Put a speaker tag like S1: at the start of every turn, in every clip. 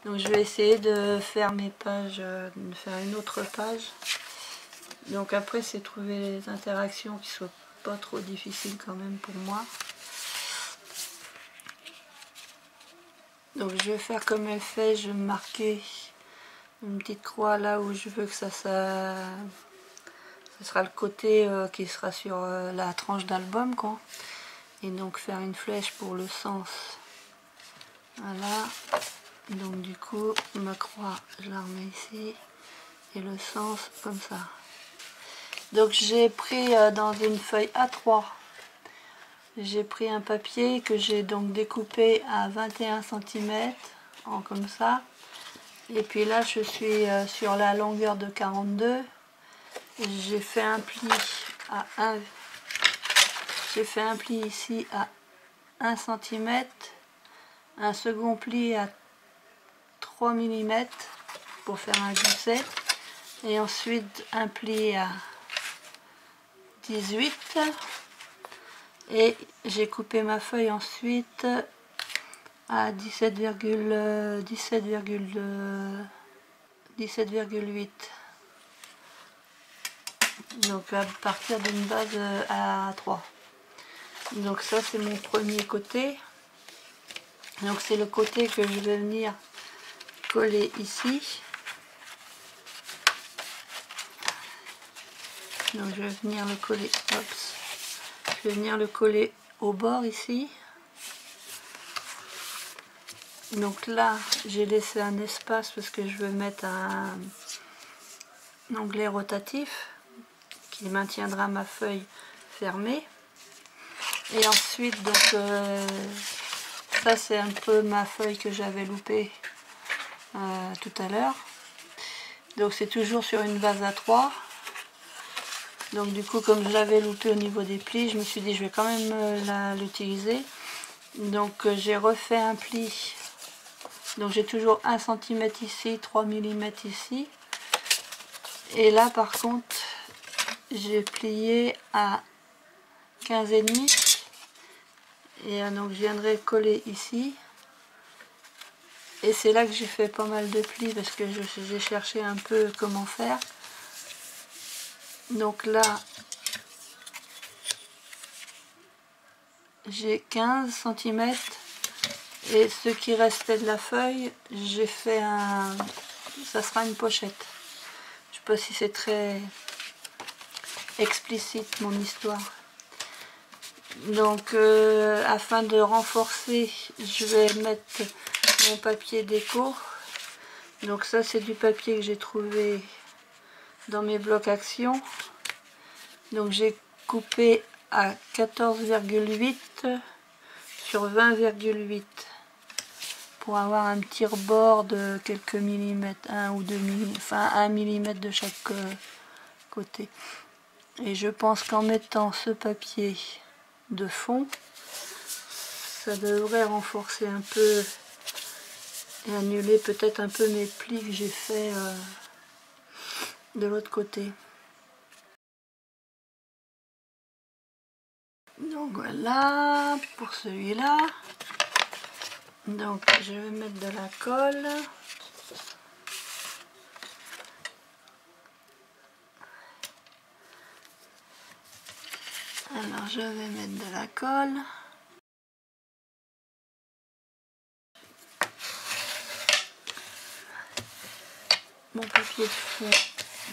S1: Donc je vais essayer de faire mes pages, de faire une autre page. Donc après c'est trouver les interactions qui soient pas trop difficiles quand même pour moi. Donc je vais faire comme elle fait, je vais marquer une petite croix là où je veux que ça sera le côté qui sera sur la tranche d'album quoi. Et donc faire une flèche pour le sens. Voilà. Donc du coup ma croix je la remets ici et le sens comme ça. Donc j'ai pris dans une feuille A3, j'ai pris un papier que j'ai donc découpé à 21 cm en comme ça. Et puis là je suis sur la longueur de 42. J'ai fait un pli à 1. J'ai fait un pli ici à 1 cm, un second pli à 3 mm pour faire un gousset, et ensuite un pli à 18, et j'ai coupé ma feuille ensuite à 17,8. Donc à partir d'une base à 3. Donc ça c'est mon premier côté. Donc c'est le côté que je vais venir coller ici. Donc je vais venir le coller, je vais venir le coller au bord ici. Donc là j'ai laissé un espace parce que je veux mettre un onglet rotatif qui maintiendra ma feuille fermée. Et ensuite donc ça c'est un peu ma feuille que j'avais loupée tout à l'heure. Donc c'est toujours sur une base à 3. Donc du coup comme je l'avais loupé au niveau des plis, je me suis dit je vais quand même l'utiliser. Donc j'ai refait un pli. Donc j'ai toujours 1 cm ici, 3 mm ici. Et là par contre j'ai plié à 15,5. Et donc je viendrai coller ici. Et c'est là que j'ai fait pas mal de plis parce que j'ai cherché un peu comment faire. Donc là j'ai 15 cm. Et ce qui restait de la feuille, j'ai fait ça sera une pochette. Je sais pas si c'est très explicite mon histoire. Donc afin de renforcer, je vais mettre mon papier déco. Donc ça c'est du papier que j'ai trouvé dans mes blocs action. Donc j'ai coupé à 14,8 sur 20,8 pour avoir un petit rebord de quelques millimètres, 1 ou 2 mm, enfin 1 mm de chaque côté. Et je pense qu'en mettant ce papier de fond, ça devrait renforcer un peu et annuler peut-être un peu mes plis que j'ai fait de l'autre côté. Donc voilà pour celui-là. Donc je vais mettre de la colle. Alors je vais mettre de la colle. Mon papier de fond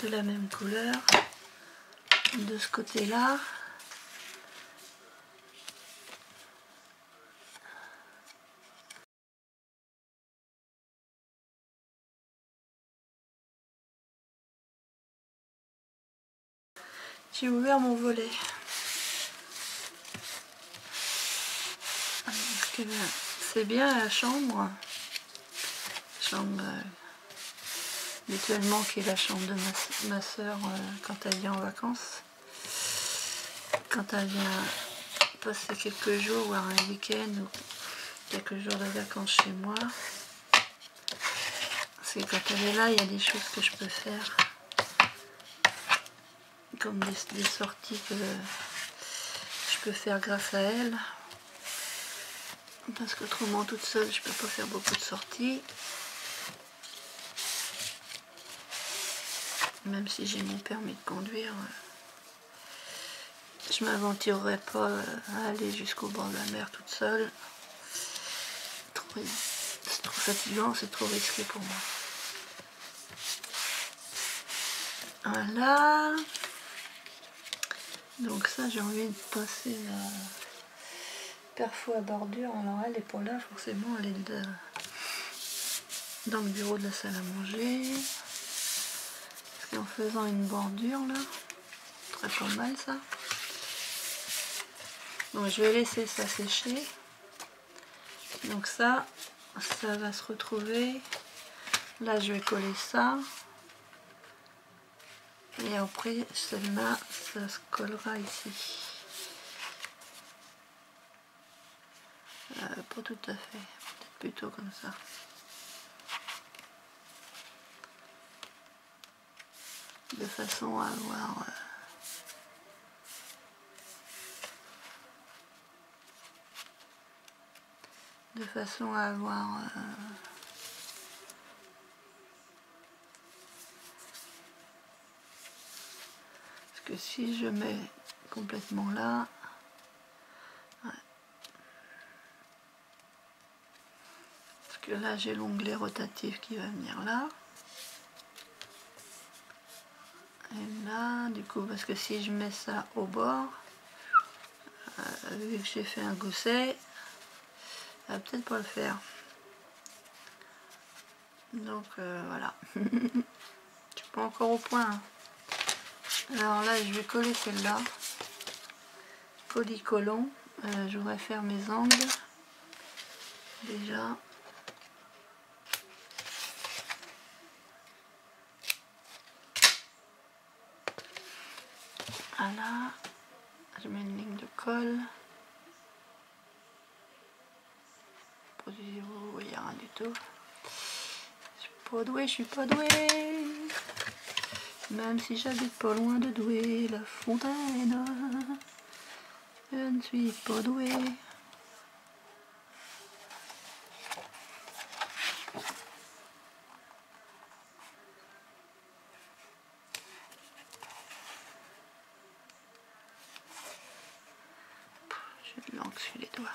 S1: de la même couleur de ce côté-là. J'ai ouvert mon volet. C'est bien la chambre. Habituellement qui est la chambre de ma soeur quand elle vient en vacances. Quand elle vient passer quelques jours, voire un week-end ou quelques jours de vacances chez moi. Parce que quand elle est là, il y a des choses que je peux faire. Comme des sorties que je peux faire grâce à elle. Parce qu'autrement toute seule, je peux pas faire beaucoup de sorties. Même si j'ai mon permis de conduire, je m'aventurerai pas à aller jusqu'au bord de la mer toute seule. C'est trop fatigant, c'est trop risqué pour moi. Voilà. Donc ça, j'ai envie de passer la perfo à bordure. Alors elle est pas là, forcément, elle est dans le bureau de la salle à manger. Parce qu'en faisant une bordure là, très pas mal ça. Donc je vais laisser ça sécher. Donc ça va se retrouver. Là je vais coller ça. Et après celle-là, ça se collera ici. Pas tout à fait, peut-être plutôt comme ça. De façon à avoir... Parce que si je mets complètement là... Ouais. Parce que là j'ai l'onglet rotatif qui va venir là. Et là, du coup, parce que si je mets ça au bord, vu que j'ai fait un gousset, ça va peut-être pas le faire. Donc voilà. Je suis pas encore au point. Hein. Alors là, je vais coller celle-là. Polycolon. Je voudrais faire mes angles. Déjà. Voilà. Je mets une ligne de colle. Vous voyez rien du tout. Je suis pas douée, je suis pas douée. Même si j'habite pas loin de Douai, la Fontaine, je ne suis pas douée. J'ai de l'encre sur les doigts.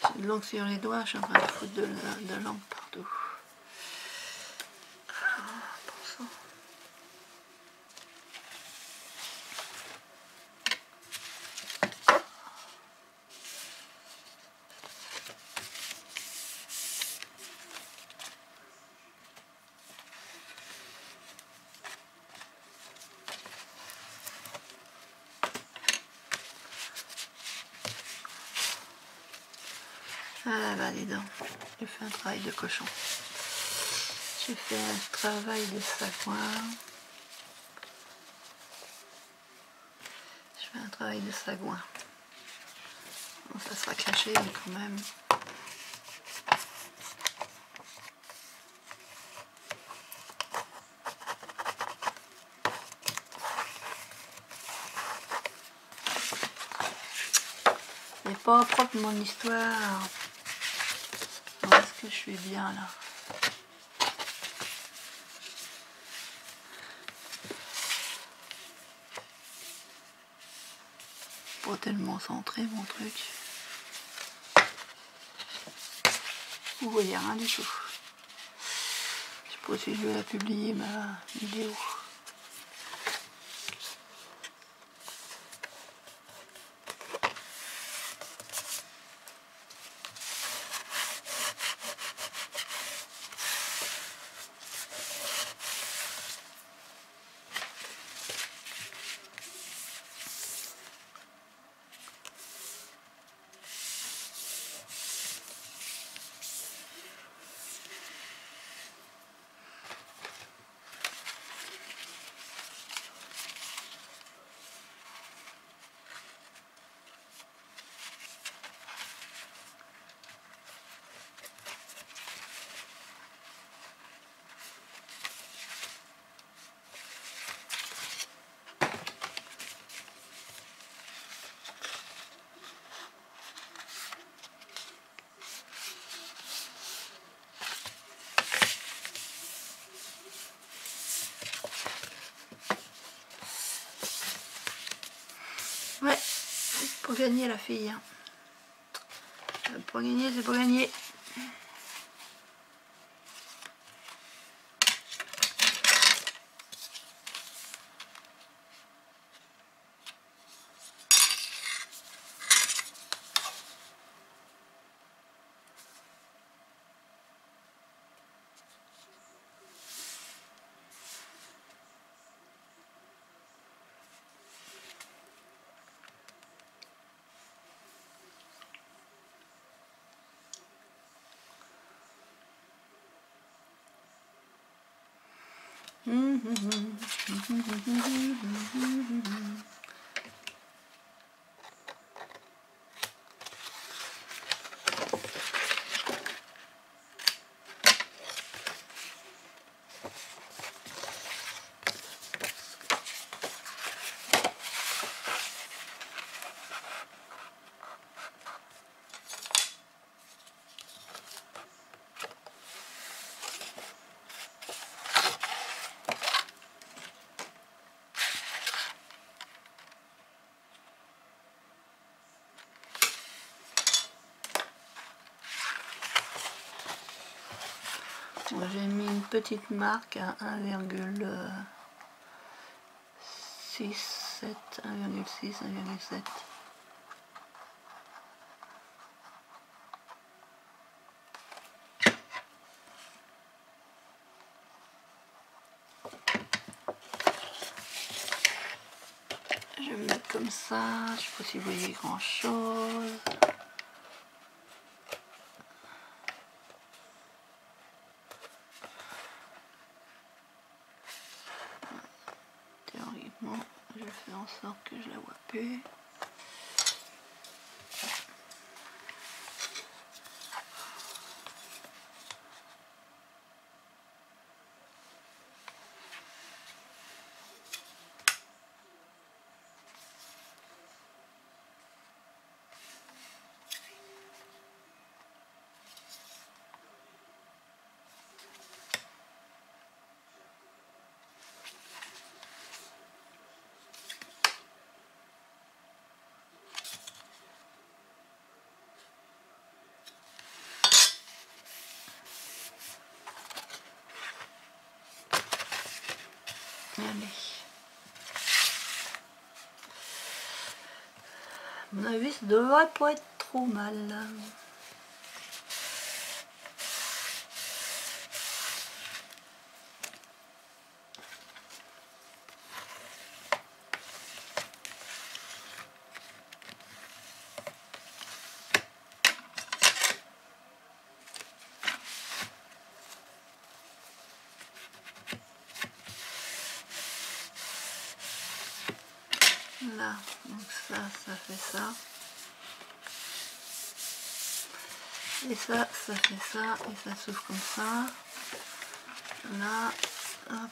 S1: J'ai de l'encre sur les doigts, je suis en train de foutre de l'encre partout. Ah bah dis donc, j'ai fait un travail de cochon. J'ai fait un travail de sagouin. Je fais un travail de sagouin. Bon, ça sera caché, mais quand même. C'est pas propre mon histoire. Est-ce que je suis bien là? Pas tellement centré mon truc. Vous voyez rien du tout. Je sais pas si je vais la publier ma vidéo. gagner la fille. Pour gagner, c'est pour gagner. J'ai mis une petite marque à 1,67, 1,6, 1,7. Je vais me mettre comme ça, je sais pas si vous voyez grand chose. Théoriquement, je fais en sorte que je la vois plus. Allez. À mon avis, ça devrait pas être trop mal. Là, donc ça fait ça. Et ça fait ça. Et ça s'ouvre comme ça. Là, hop.